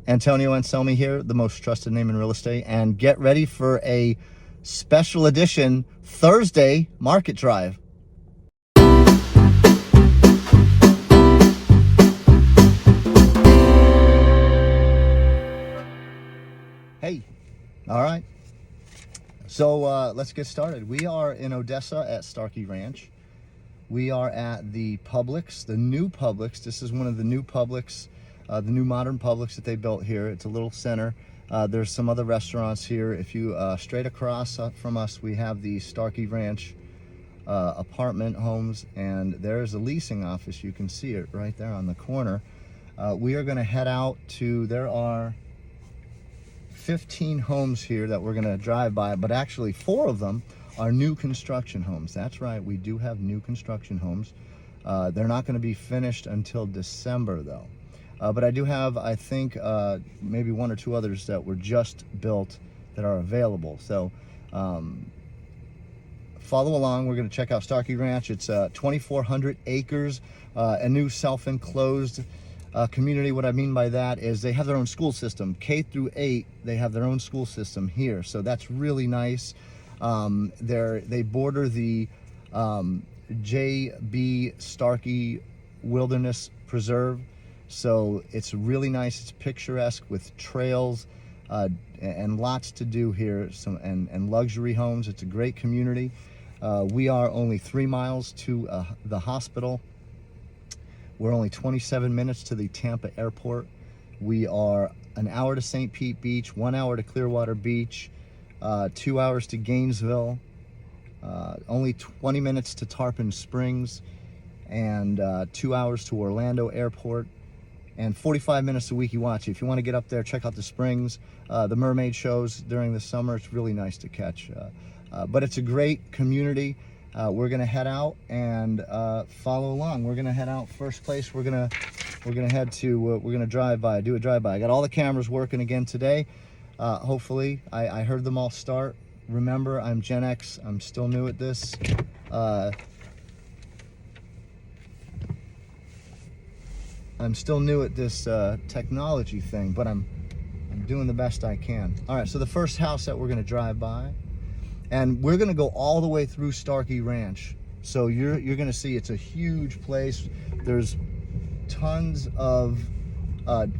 Antonio Anselmi here, the most trusted name in real estate, and get ready for a special edition Thursday market drive. Hey, all right. So let's get started. We are in Odessa at Starkey Ranch. We are at the Publix, the new Publix. This is one of the new Publix, the new modern Publix that they built here. It's a little center. There's some other restaurants here. If you straight across from us, we have the Starkey Ranch apartment homes, and there's a leasing office. You can see it right there on the corner. We are going to head out to, there are 15 homes here that we're going to drive by, but actually 4 of them are new construction homes. That's right, we do have new construction homes. They're not going to be finished until December though. But I do have, I think, maybe 1 or 2 others that were just built that are available. So follow along. We're going to check out Starkey Ranch. It's 2,400 acres, a new self-enclosed community. What I mean by that is they have their own school system. K through 8, they have their own school system here. So that's really nice. They border the J.B. Starkey Wilderness Preserve. So it's really nice. It's picturesque with trails and lots to do here. And luxury homes. It's a great community. We are only 3 miles to the hospital. We're only 27 minutes to the Tampa airport. We are an hour to St. Pete Beach, 1 hour to Clearwater Beach, 2 hours to Gainesville, only 20 minutes to Tarpon Springs, and 2 hours to Orlando Airport, and 45 minutes to Weeki Wachee. If you want to get up there, check out the springs, the mermaid shows during the summer. It's really nice to catch. But it's a great community. We're gonna head out and follow along. We're gonna head out. First place we're gonna head to. We're gonna do a drive-by. I got all the cameras working again today. Hopefully, I heard them all start. Remember, I'm Gen X. I'm still new at this. I'm still new at this technology thing, but I'm doing the best I can. All right. So the first house that we're gonna drive by. And we're gonna go all the way through Starkey Ranch. So you're gonna see it's a huge place. There's tons of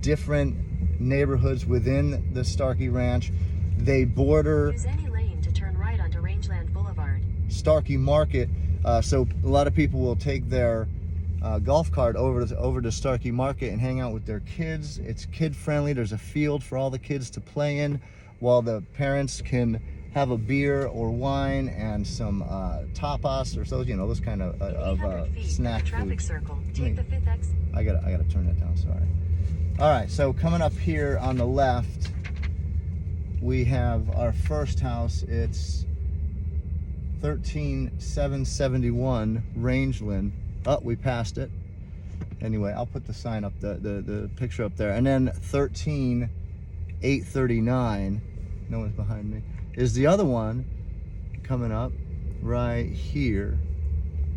different neighborhoods within the Starkey Ranch. They border Use any lane to turn right onto Rangeland Boulevard. Starkey Market. So a lot of people will take their golf cart over to Starkey Market and hang out with their kids. It's kid friendly. There's a field for all the kids to play in, while the parents can have a beer or wine and some tapas or those kind of snack traffic food. circle. Take the 5th exit. I gotta turn that down. Sorry. All right. So coming up here on the left, we have our first house. It's 13771 Rangeland. Oh, we passed it. Anyway, I'll put the sign up, the picture up there, and then 13839. No one's behind me. Is the other one coming up right here.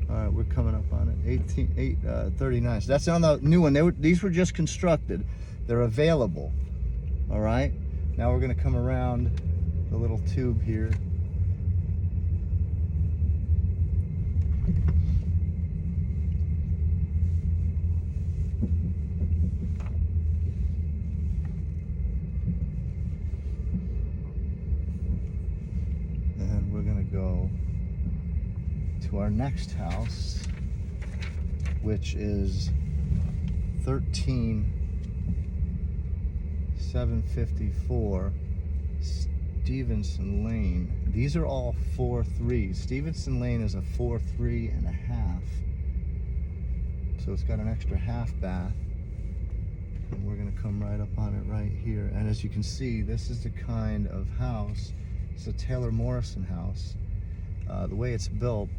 All right, we're coming up on it. 839. So that's on the new one. These were just constructed. They're available. All right. Now we're going to come around the little tube here. Go to our next house, which is 13754 Stevenson Lane. These are all 4.3. Stevenson Lane is a 4.3.5. So it's got an extra half bath. And we're gonna come right up on it right here. And as you can see, this is the kind of house. It's a Taylor Morrison house. The way it's built,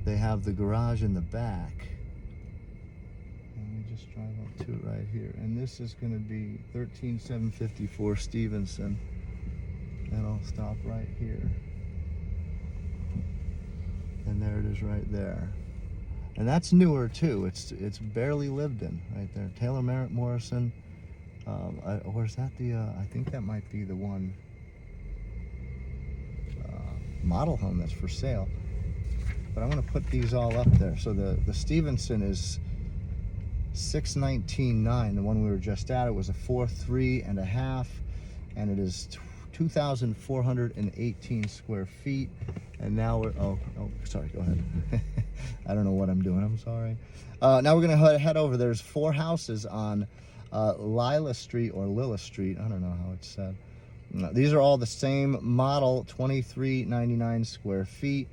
they have the garage in the back. Let me just drive up to it right here. And this is going to be 13754 Stevenson. And I'll stop right here. And there it is right there. And that's newer too. It's barely lived in right there. Taylor Merritt Morrison. Or is that the? I think that might be the one model home that's for sale. But I'm going to put these all up there. So the Stevenson is 619.9. The one we were just at, it was a 4.3.5, and it is 2,418 square feet. And now we're sorry, go ahead. I don't know what I'm doing. I'm sorry. Now we're gonna head over. There's 4 houses on Lila Street or Lila Street. I don't know how it's said. These are all the same model, 2399 square feet,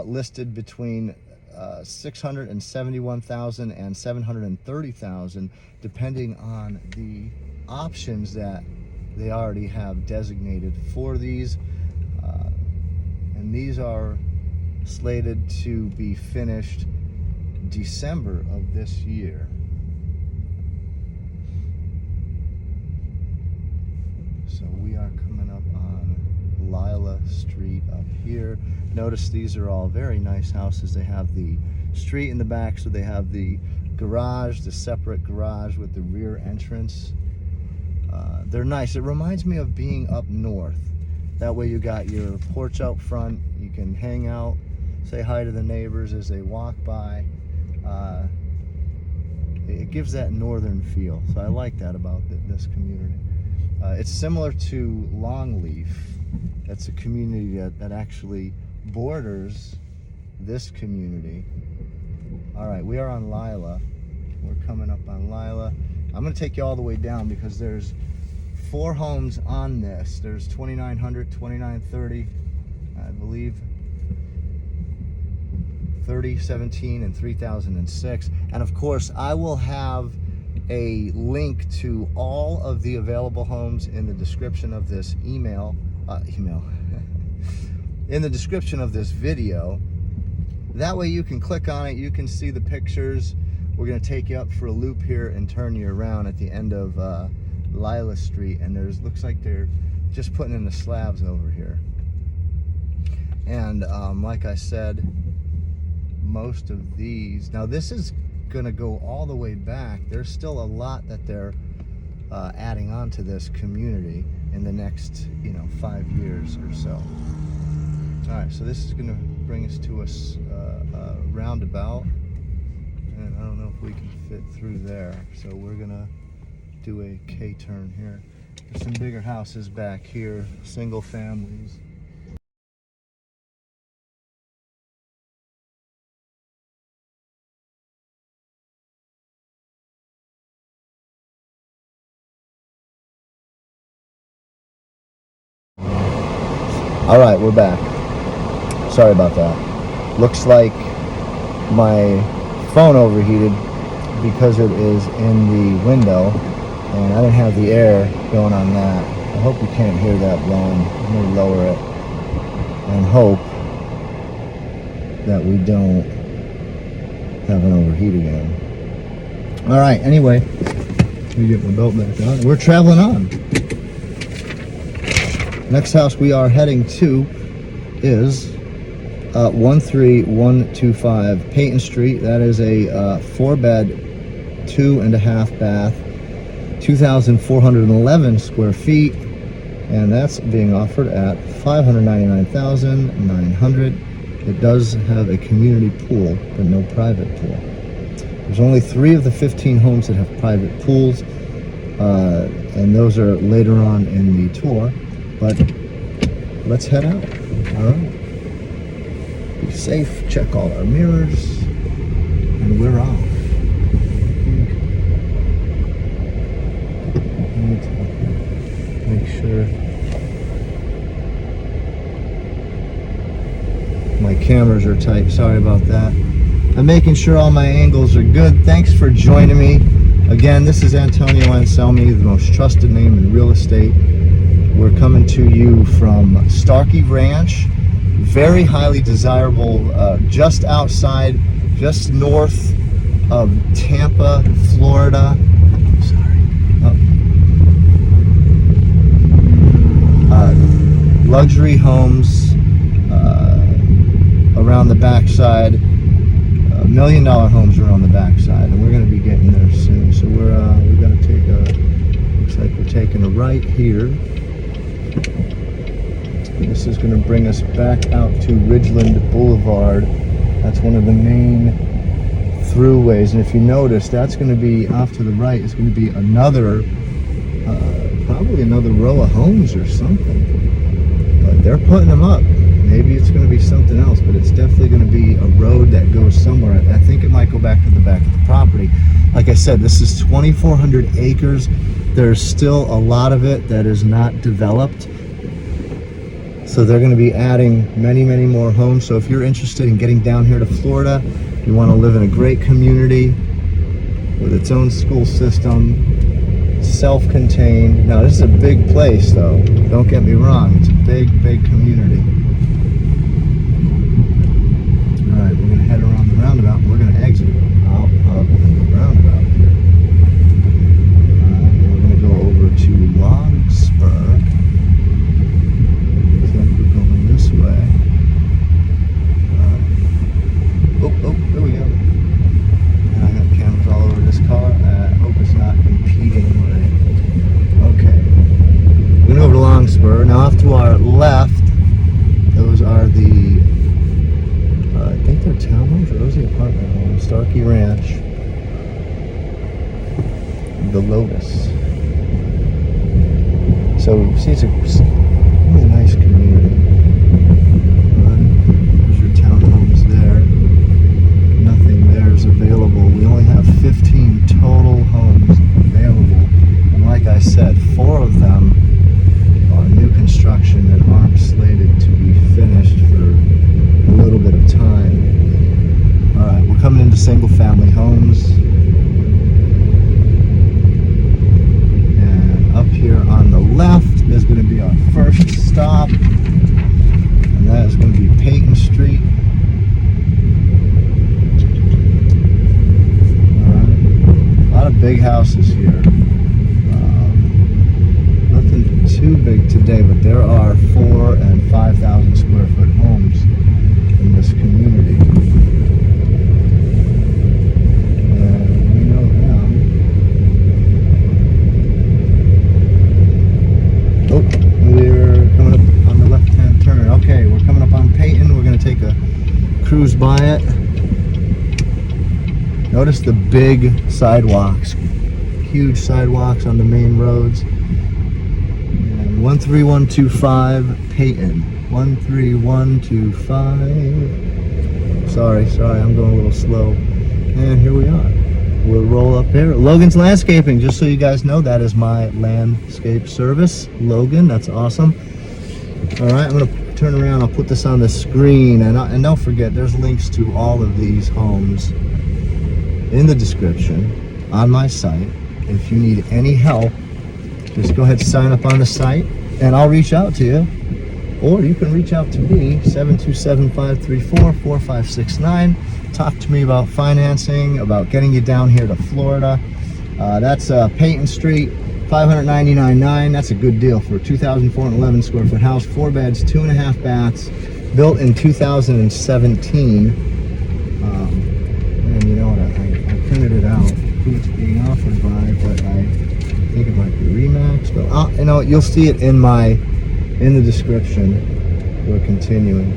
listed between 671,000 and 730,000, depending on the options that they already have designated for these. And these are slated to be finished December of this year. So we are coming up on Lila Street up here. Notice these are all very nice houses. They have the street in the back, so they have the garage, the separate garage with the rear entrance. They're nice. It reminds me of being up north. That way you got your porch out front. You can hang out, say hi to the neighbors as they walk by. It gives that northern feel. So I like that about this community. It's similar to Longleaf. That's a community that actually borders this community. All right, we are on Lila. We're coming up on Lila. I'm going to take you all the way down because there's 4 homes on this. There's 2900, 2930, I believe, 3017, and 3006. And of course, I will have a link to all of the available homes in the description of this in the description of this video. That way you can click on it, you can see the pictures. We're going to take you up for a loop here and turn you around at the end of Lila Street, and looks like they're just putting in the slabs over here. And like I said, most of these, now this is going to go all the way back. There's still a lot that they're adding on to this community in the next 5 years or so. All right, so this is going to bring us to a roundabout, and I don't know if we can fit through there, so we're gonna do a K-turn here. There's some bigger houses back here, single families. All right, we're back. Sorry about that. Looks like my phone overheated because it is in the window, and I didn't have the air going on that. I hope you can't hear that blowing. I'm going to lower it and hope that we don't have an overheat again. All right, anyway, let me get my belt back on. We're traveling on. Next house we are heading to is 13125 Peyton Street. That is a 4-bed, 2.5 bath, 2,411 square feet, and that's being offered at $599,900. It does have a community pool, but no private pool. There's only 3 of the 15 homes that have private pools, and those are later on in the tour. But let's head out. All right. Be safe. Check all our mirrors, and we're off. I need to make sure my cameras are tight. Sorry about that. I'm making sure all my angles are good. Thanks for joining me. Again, this is Anselmi, the most trusted name in real estate. We're coming to you from Starkey Ranch, very highly desirable, just outside, just north of Tampa, Florida. Sorry. Luxury homes around the backside. $1 million homes are on the backside, and we're going to be getting there soon. So we've got to take a taking a right here. This is going to bring us back out to Ridgeland Boulevard. That's one of the main throughways, and if you notice, that's going to be off to the right. It's going to be another, probably another row of homes or something. But they're putting them up. Maybe it's going to be something else, but it's definitely going to be a road that goes somewhere. I think it might go back to the back of the property. Like I said, this is 2,400 acres. There's still a lot of it that is not developed. So they're going to be adding many, many more homes. So if you're interested in getting down here to Florida, you want to live in a great community with its own school system, self-contained. Now, this is a big place, though. Don't get me wrong. It's a big, big community. All right, we're going to head around the roundabout. We're going to exit out of the roundabout here. We're going to go over to Longspur. Looks like we're going this way. There we go. And I got cameras all over this car. I hope it's not impeding my... Okay. We're going to go over to Longspur. Now, off to our left, those are the... I think they're townhomes, or those are the apartment homes. Starkey Ranch. The Lotus. So, see, it's a really nice community. There's your townhomes there. Nothing there is available. We only have 15 total homes available. And like I said, 4 of them are new construction and aren't slated to be finished for a little bit of time. All right, we're coming into single family homes. And up here on the left is going to be our first stop. And that is going to be Peyton Street. A lot of big houses here. Nothing too big today, but there are 4,000 and 5,000 square foot homes in this community. And we know them. Oh, we're coming up on the left-hand turn. Okay, we're coming up on Peyton. We're going to take a cruise by it. Notice the big sidewalks, huge sidewalks on the main roads. And 13125 Peyton, 13125. Sorry, I'm going a little slow. And here we are. We'll roll up here. Logan's Landscaping, just so you guys know, that is my landscape service. Logan, that's awesome. All right, I'm going to turn around. I'll put this on the screen. And don't forget, there's links to all of these homes in the description on my site. If you need any help, just go ahead and sign up on the site and I'll reach out to you, or you can reach out to me, 727-534-4569. Talk to me about financing, about getting you down here to Florida. That's Peyton Street, $599.9. That's a good deal for a 2,411 square foot house, 4 beds, 2.5 baths, built in 2017. And you know what, I printed it out, who it's being offered by, but I think it might be Remax. But you know, you'll see it in the description. We're continuing.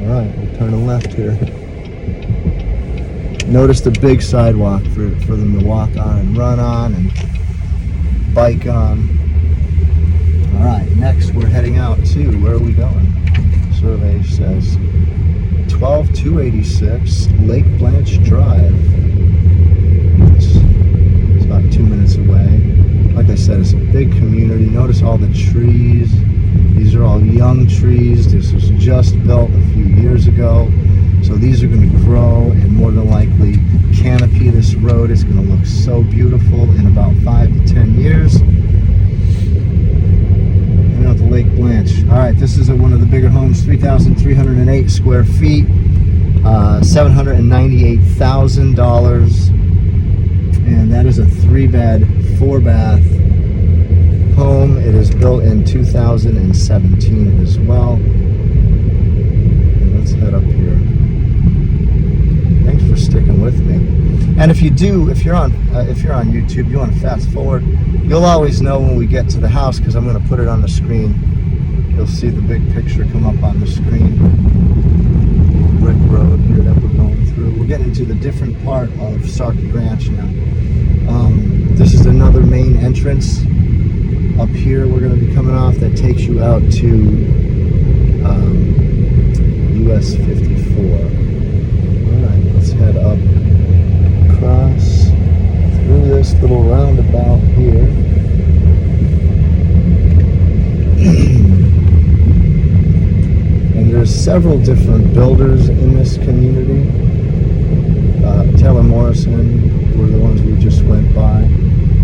All right, we'll turn left here. Notice the big sidewalk for them to walk on and run on and bike on. All right, next we're heading out to, where are we going? Survey says 12286 Lake Blanche Drive. It's about 2 minutes away. Like I said, it's a big community. Notice all the trees. These are all young trees. This was just built a few years ago. So these are going to grow and more than likely canopy this road. It's going to look so beautiful in about 5 to 10 years. And out to Lake Blanche. All right, this is one of the bigger homes, 3,308 square feet, $798,000. And that is a 3-bed, 4-bath home. It is built in 2017 as well. And let's head up here. Thanks for sticking with me. And if you're on YouTube, you want to fast forward, you'll always know when we get to the house because I'm going to put it on the screen. You'll see the big picture come up on the screen. Brick road here that we're going through. We're getting to the different part of Starkey Ranch now. This is another main entrance up here we're going to be coming off that takes you out to US 54. Alright, let's head up across through this little roundabout here. And there's several different builders in this community. Taylor Morrison were the ones we just went by.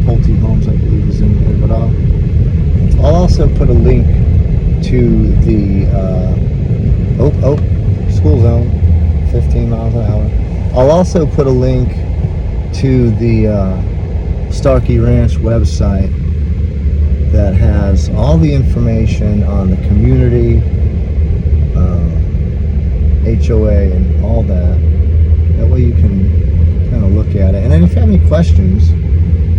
Pulte Homes, I believe, is in here. But I'll also put a link to the school zone, 15 miles an hour. I'll also put a link to the Starkey Ranch website that has all the information on the community, HOA, and all that. That way you can kind of look at it. And then if you have any questions,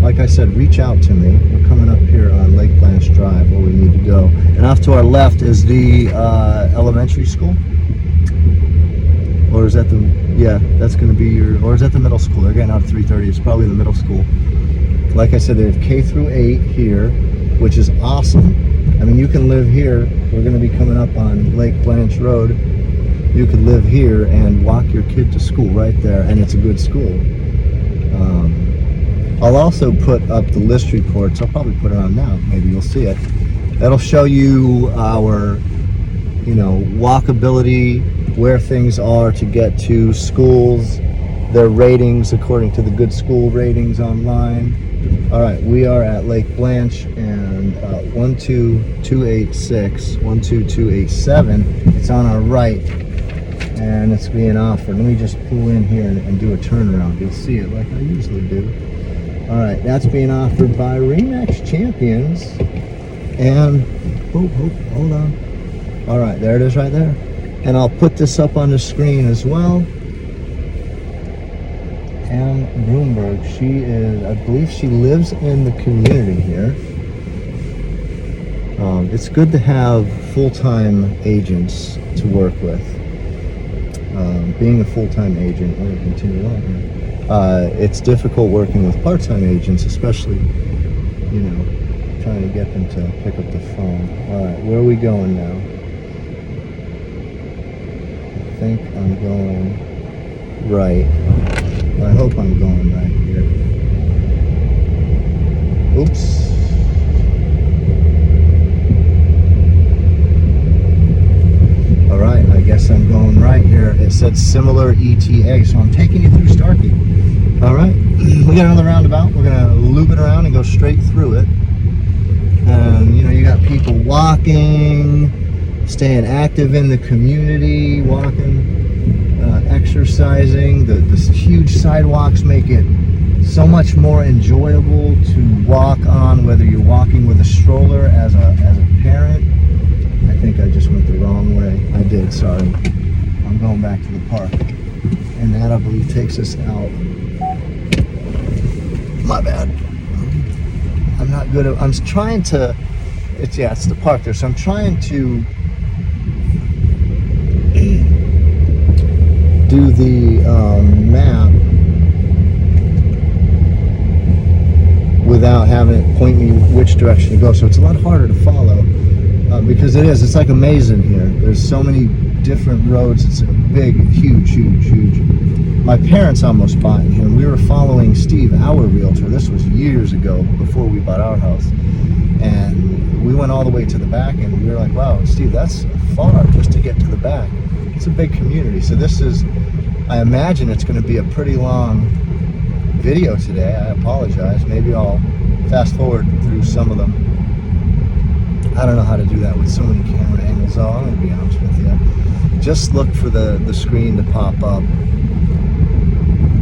like I said, reach out to me. We're coming up here on Lake Blanche Drive where we need to go. And off to our left is the elementary school. Or is that that's going to be or is that the middle school? They're getting out at 3:30. It's probably the middle school. Like I said, they have K through 8 here, which is awesome. I mean, you can live here. We're going to be coming up on Lake Blanche Road. You could live here and walk your kid to school right there, and it's a good school. I'll also put up the list reports. I'll probably put it on now. Maybe you'll see it. That'll show you our, walkability, where things are to get to schools, their ratings according to the Good School ratings online. All right, we are at Lake Blanche and 12286, 12287. It's on our right, and it's being offered. Let me just pull in here and do a turnaround. You'll see it like I usually do. All right, that's being offered by Remax Champions. And, hold on. All right, there it is right there. And I'll put this up on the screen as well. Ann Broomberg, I believe she lives in the community here. It's good to have full-time agents to work with. Being a full-time agent, I'm going to continue on here. It's difficult working with part-time agents, especially, trying to get them to pick up the phone. All right, where are we going now? I think I'm going right. I hope I'm going right here. Oops. All right, I guess I'm going right here. It said similar ETA, so I'm taking you through Starkey. All right, we got another roundabout. We're gonna loop it around and go straight through it. And you got people walking, staying active in the community, walking, exercising. The huge sidewalks make it so much more enjoyable to walk on, whether you're walking with a stroller as a parent. I think I just went the wrong way. I did, sorry. I'm going back to the park. And that, I believe, takes us out. My bad. I'm not good at, I'm trying to, it's the park there. So I'm trying to do the map without having it point me which direction to go. So it's a lot harder to follow. Because it's like a maze in here. There's so many different roads. It's a big, huge. My parents almost bought in here. We were following Steve, our realtor. This was years ago, before we bought our house. And we went all the way to the back, and we were like, wow, Steve, that's far just to get to the back. It's a big community. So this is, I imagine it's going to be a pretty long video today. I apologize. Maybe I'll fast forward through some of them. I don't know how to do that with so many camera angles, though. I'm going to be honest with you. Just look for the screen to pop up.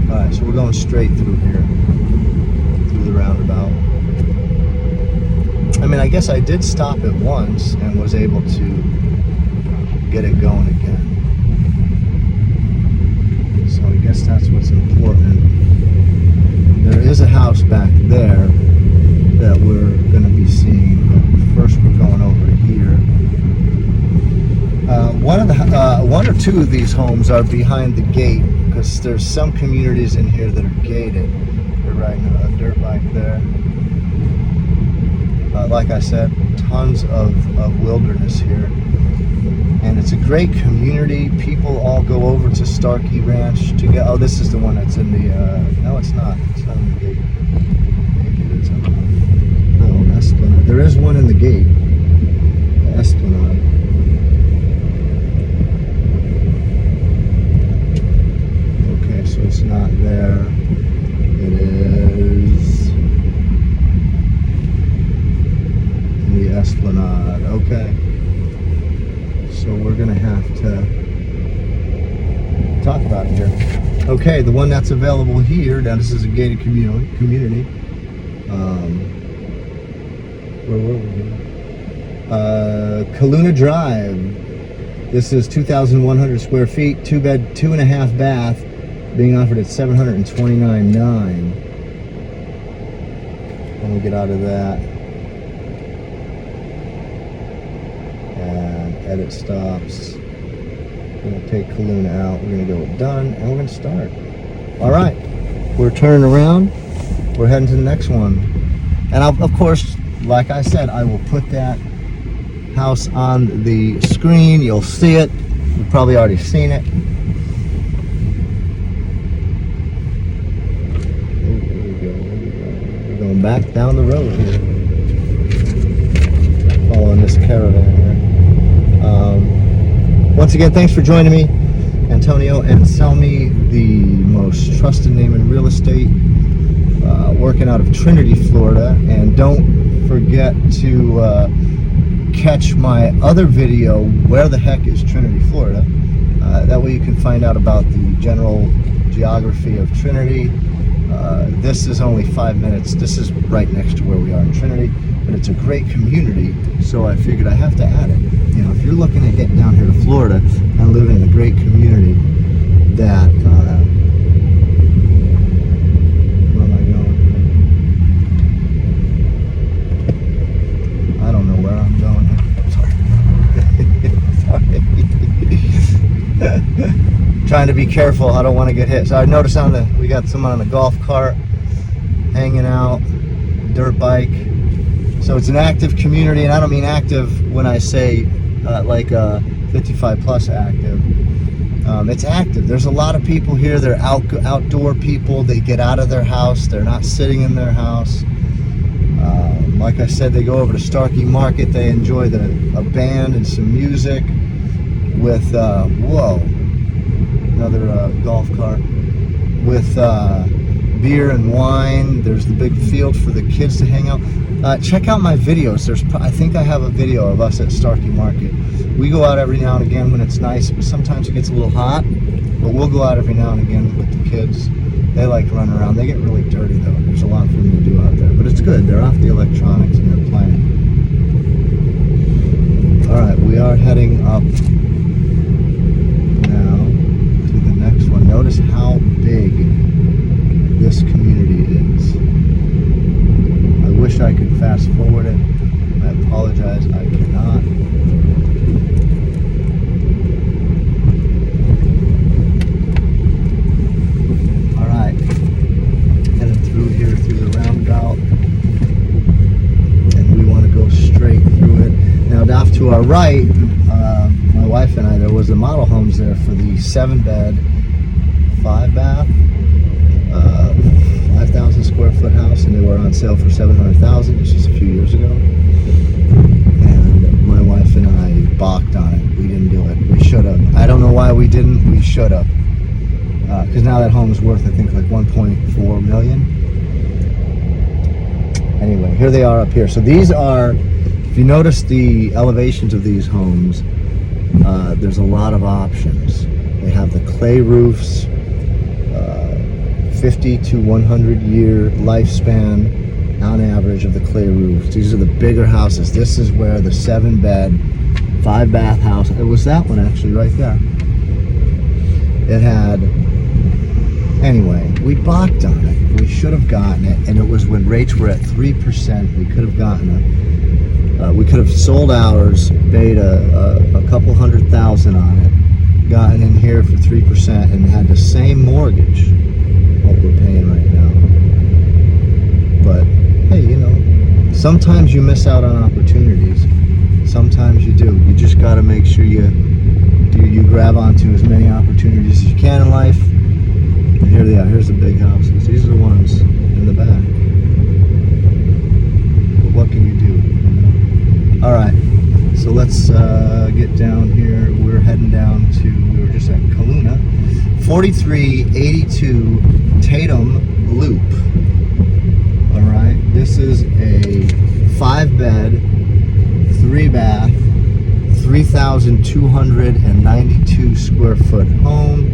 Alright, so we're going straight through here, through the roundabout. I mean, I guess I did stop it once and was able to get it going again. So I guess that's what's important. There is a house back there that we're going to be seeing. But first, we're going over here. One or two of these homes are behind the gate because there's some communities in here that are gated. They're riding a dirt bike there. Like I said, tons of wilderness here. And it's a great community. People all go over to Starkey Ranch to get. Oh, this is the one that's in the. No, it's not. It's not in the gate. Maybe it is. No, Esplanade. There is one in the gate. Esplanade. Okay, so it's not there. It is in the Esplanade. Okay. So we're going to have to talk about it here. Okay, the one that's available here, now this is a gated community. Where were we here? Kaluna Drive. This is 2,100 square feet, 2-bed, 2.5 bath, being offered at $729,900. And we'll get out of that. Edit stops. We're going to take Kaluna out. We're going to go with done, and we're going to start. All right. We're turning around. We're heading to the next one. And of course, like I said, I will put that house on the screen. You'll see it. You've probably already seen it. Oh, here we go. We're going back down the road here. Following this caravan here. Once again, thanks for joining me. Antonio Anselmi, the most trusted name in real estate, working out of Trinity, Florida. And don't forget to catch my other video, Where the Heck is Trinity, Florida? That way you can find out about the general geography of Trinity. This is only 5 minutes. This is right next to where we are in Trinity, but it's a great community, so I figured I have to add it. You know, if you're looking at getting down here to Florida and living in a great community that, where am I going? I don't know where I'm going here. Sorry. Trying to be careful. I don't want to get hit. So I noticed we got someone on a golf cart hanging out, dirt bike. So it's an active community, and I don't mean active when I say like 55 plus active. It's active. There's a lot of people here. They're outdoor people. They get out of their house. They're not sitting in their house. Like I said, they go over to Starkey Market. They enjoy a band and some music with whoa, another golf cart with beer and wine. There's the big field for the kids to hang out. Check out my videos. I think I have a video of us at Starkey Market. We go out every now and again when it's nice, but sometimes it gets a little hot. But we'll go out every now and again with the kids. They like to run around. They get really dirty though. There's a lot for them to do out there, but it's good. They're off the electronics and they're playing. All right, we are heading up now to the next one. Notice how big this community is. I wish I could fast forward it. I apologize, I cannot. All right, heading through here through the roundabout, and we want to go straight through it. Now, off to our right, my wife and I, there was the model homes there for the 7-bed, 5-bath. 5,000 square foot house, and they were on sale for $700,000 just a few years ago. And my wife and I balked on it. We didn't do it. We should have. I don't know why we didn't. We should have. Because now that home's worth, I think, like $1.4 million. Anyway, here they are up here. So these are, if you notice the elevations of these homes, there's a lot of options. They have the clay roofs, 50 to 100 year lifespan on average of the clay roofs. These are the bigger houses. This is where the 7-bed, 5-bath house, it was that one actually right there. It had, Anyway, we balked on it. We should have gotten it, and it was when rates were at 3%. We could have gotten it. We could have sold ours, paid a couple $100,000 on it, gotten in here for 3%, and had the same mortgage what we're paying right now. But hey, you know, sometimes you miss out on opportunities. Sometimes you do. You just got to make sure you grab onto as many opportunities as you can in life. And here they are. Here's the big houses. These are the ones in the back. But what can you do? All right. So let's get down here. We're heading down to, we were just at Kaluna. 4382 Tatum Loop. All right. This is a 5-bed, 3-bath, 3,292 square foot home.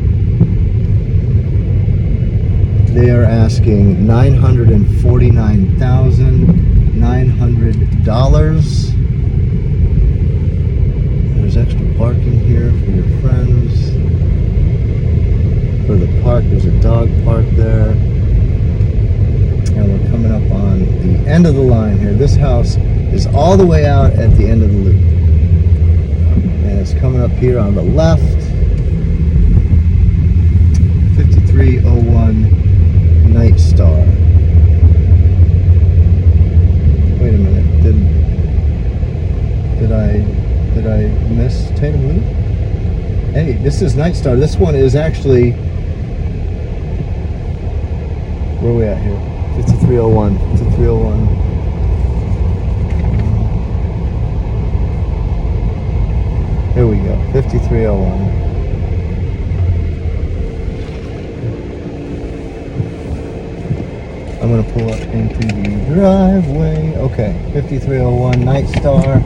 They are asking $949,900. There's extra parking here for your friends. For the park, there's a dog park there. And we're coming up on the end of the line here. This house is all the way out at the end of the loop. And it's coming up here on the left. 5301 Night Star. Wait a minute. Did I miss Tatum Loop? Hey, this is Night Star. This one is actually, where are we at here? 5301. 5301. Here we go. 5301. I'm going to pull up into the driveway. Okay, 5301 Night Star.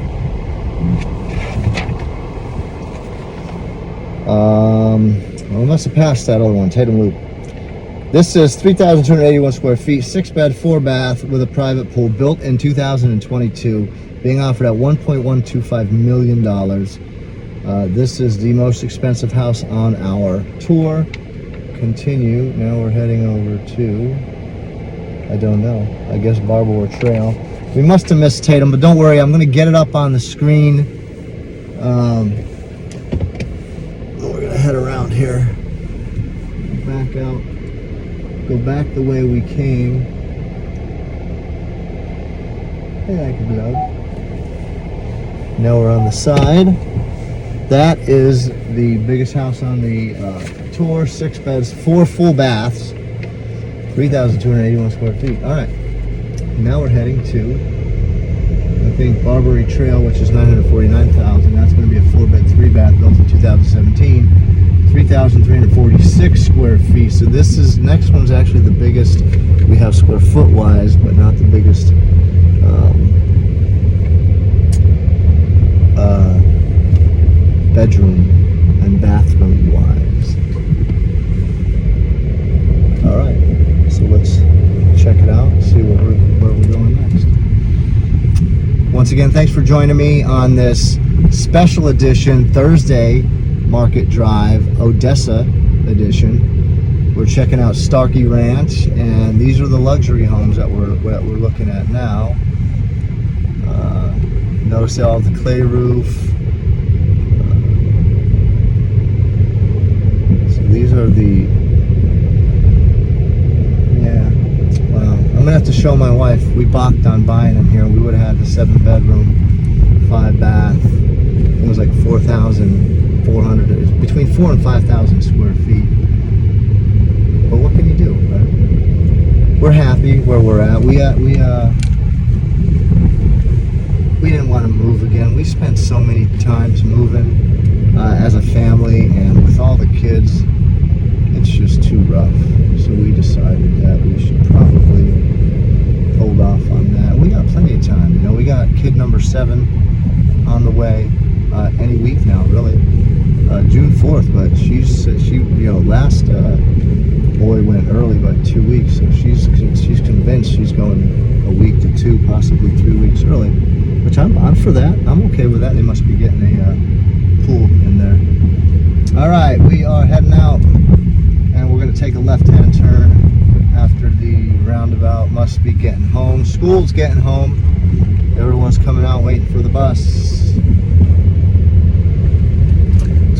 Well, we must have passed that other one, Tatum Loop. This is 3,281 square feet, 6-bed, 4-bath with a private pool, built in 2022, being offered at $1.125 million. This is the most expensive house on our tour. Continue. Now we're heading over to, I don't know, I guess Barbour Trail. We must have missed Tatum, but don't worry, I'm going to get it up on the screen. We're going to head around here, back out, go back the way we came. Hey, I can vlog. Now we're on the side. That is the biggest house on the tour, 6 beds, 4 full baths. 3,281 square feet. All right. Now we're heading to, I think, Barbour Trail, which is $949,000. That's going to be a 4-bed, 3-bath built in 2017. 3,346 square feet. So this is, next one's actually the biggest we have square foot wise, but not the biggest bedroom and bathroom wise. All right. So let's check it out, see where we're going next. Once again, thanks for joining me on this special edition Thursday Market Drive Odessa edition. We're checking out Starkey Ranch, and these are the luxury homes that we're looking at now. Notice all the clay roof. So these are the, I'm gonna have to show my wife. We balked on buying them here. We would have had the 7-bedroom, 5-bath. It was like 4,400. It was between 4,000 and 5,000 square feet. But what can you do, right? We're happy where we're at. We didn't want to move again. We spent so many times moving as a family, and with all the kids, it's just too rough. So we decided that we should probably hold off on that. We got plenty of time, you know. We got kid number 7 on the way any week now, really. June 4th, but she last boy went early by 2 weeks, so she's convinced she's going a week to 2, possibly 3 weeks early, which I'm for that. I'm okay with that. They must be getting a pool in there. All right, we are heading out, and we're going to take a left-hand turn after the roundabout. Must be getting home. School's getting home. Everyone's coming out waiting for the bus.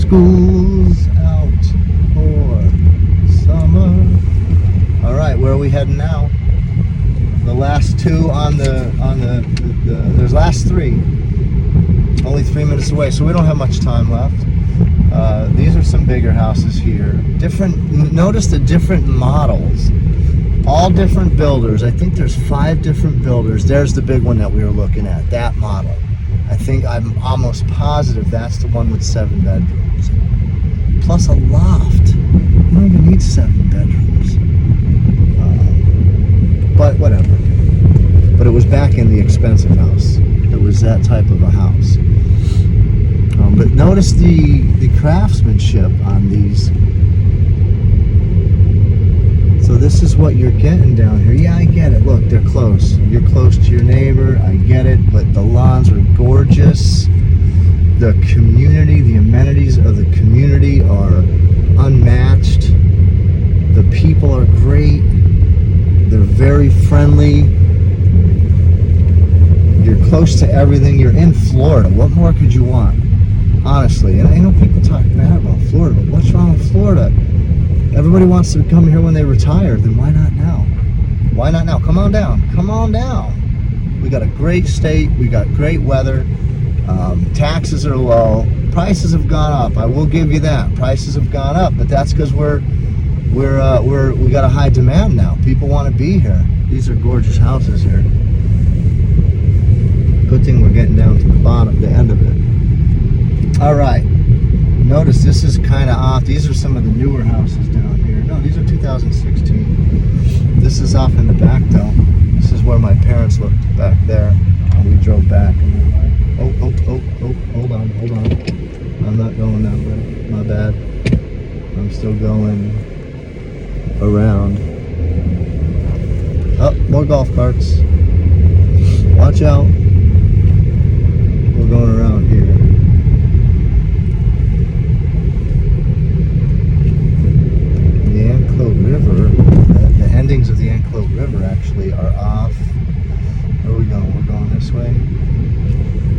School's out for summer. All right, where are we heading now? The last two on the there's last three. Only 3 minutes away, so we don't have much time left. These are some bigger houses here. Notice the different models. All different builders. I think there's 5 different builders. There's the big one that we were looking at, that model. I'm almost positive that's the one with 7 bedrooms. Plus a loft. You don't even need 7 bedrooms. But whatever. But it was back in the expensive house. It was that type of a house. But notice the craftsmanship on these. So this is what you're getting down here. Yeah, I get it. Look, they're close. You're close to your neighbor. I get it. But the lawns are gorgeous. The community, the amenities of the community are unmatched. The people are great. They're very friendly. You're close to everything. You're in Florida. What more could you want? Honestly. And I know people talk bad about Florida, but what's wrong with Florida? Everybody wants to come here when they retire. Then why not now? Why not now? Come on down. Come on down. We got a great state. We got great weather. Taxes are low. Prices have gone up. I will give you that. Prices have gone up, but that's because we got a high demand now. People want to be here. These are gorgeous houses here. Good thing we're getting down to the bottom, the end of it. All right. Notice this is kind of off. These are some of the newer houses down here. No, these are 2016. This is off in the back though. This is where my parents looked back there. And we drove back and we were like, oh, hold on. I'm not going that way. My bad. I'm still going around. Oh, more golf carts. Watch out. We're going around here. The Anclote River, the endings of the Anclote River actually are off. Where are we going? We're going this way.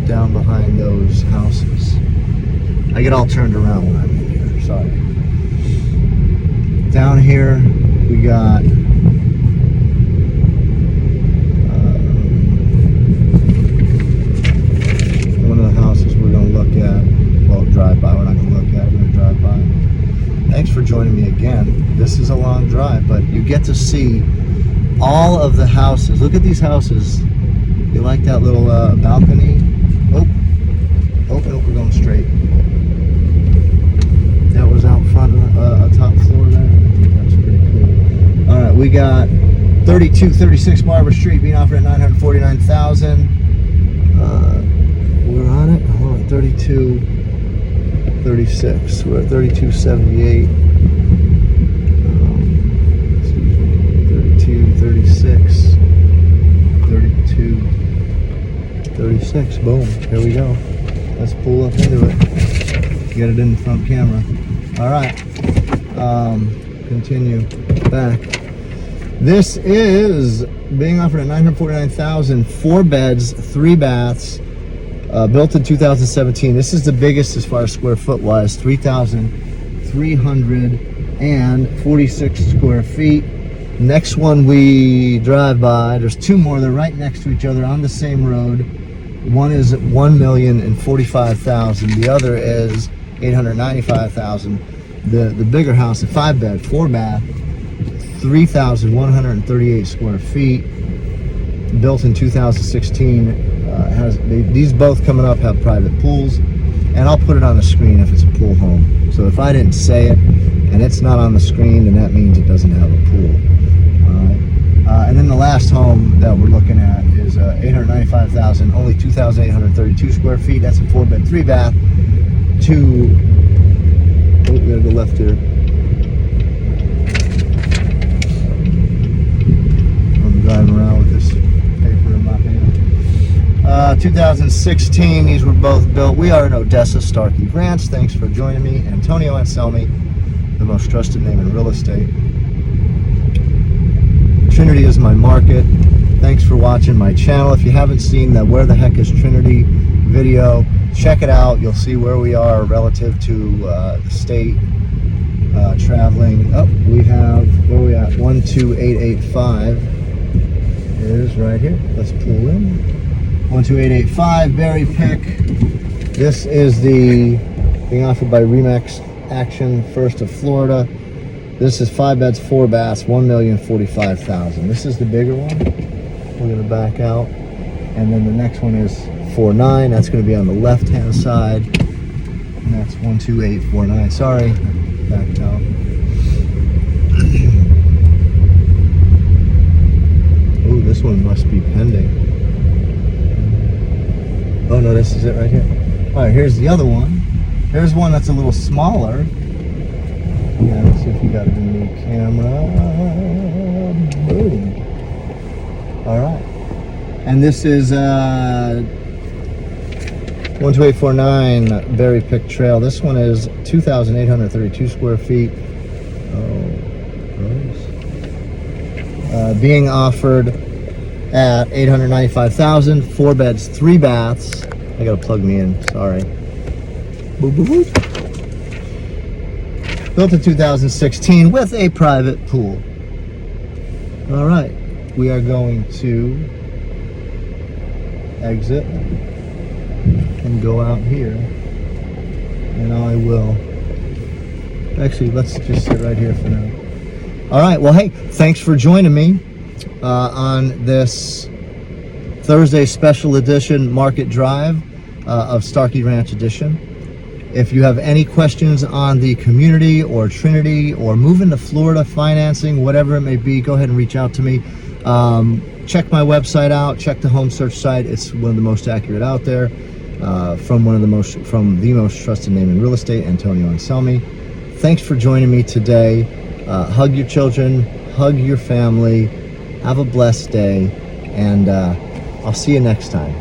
Down behind those houses. I get all turned around when I'm in here. Sorry. Down here, we got one of the houses we're going to look at. Well, drive by. We're not going to look at. We're going to drive by. Thanks for joining me again. This is a long drive, but you get to see all of the houses. Look at these houses. You like that little balcony? Oh, we're going straight. That was out front, a top floor there. I think that's pretty cool. All right, we got 3236 Barber Street being offered at $949,000. We're on it. Hold on, 3236. We're at 3278. Excuse me, 3236. 3236. Boom. Here we go. Let's pull up into it. Get it in the front camera. All right. Continue back. This is being offered at $949,000. 4 beds, 3 baths. Built in 2017. This is the biggest as far as square foot wise. 3,346 square feet. Next one we drive by, there's 2 more. They're right next to each other on the same road. One is at $1,045,000. The other is $895,000. The bigger house, a 5 bed, 4 bath, 3,138 square feet. Built in 2016. These both coming up have private pools, and I'll put it on the screen if it's a pool home. So if I didn't say it and it's not on the screen, then that means it doesn't have a pool. And then the last home that we're looking at is $895,000, only 2,832 square feet. That's a 4 bed, 3 bath, 2. Oh, we gotta go left here. I'm driving around with this paper in my hand. 2016, these were both built. We are in Odessa, Starkey Ranch. Thanks for joining me. Antonio Anselmi, the most trusted name in real estate. Trinity is my market. Thanks for watching my channel. If you haven't seen the Where the Heck is Trinity video, check it out. You'll see where we are relative to the state traveling. Oh, we have, where are we at? 12885 is right here. Let's pull in. 12885, berry pick. This is the being offered by Remax Action First of Florida. This is 5 beds, 4 baths, $1,045,000. This is the bigger one. We're gonna back out, and then the next one is 49. That's gonna be on the left-hand side, and that's 12849. Sorry, backed out. Ooh, this one must be pending. Oh no, this is it right here. All right, here's the other one. There's one that's a little smaller. Yeah, let's see if we got it in the camera. Boom. All right. And this is 12849 Berry Pick Trail. This one is 2,832 square feet. Oh, gross. Being offered at $895,000, 4 beds, 3 baths. I gotta plug me in, sorry. Boop, boop, boop. Built in 2016 with a private pool. All right, we are going to exit and go out here, and I will, actually, let's just sit right here for now. All right, well, hey, thanks for joining me on this Thursday special edition market drive of Starkey Ranch edition. If you have any questions on the community or Trinity or moving to Florida, financing, whatever it may be, go ahead and reach out to me. Check my website out. Check the home search site. It's one of the most accurate out there. From the most trusted name in real estate, Antonio Anselmi. Thanks for joining me today. Hug your children, hug your family. Have a blessed day, and I'll see you next time.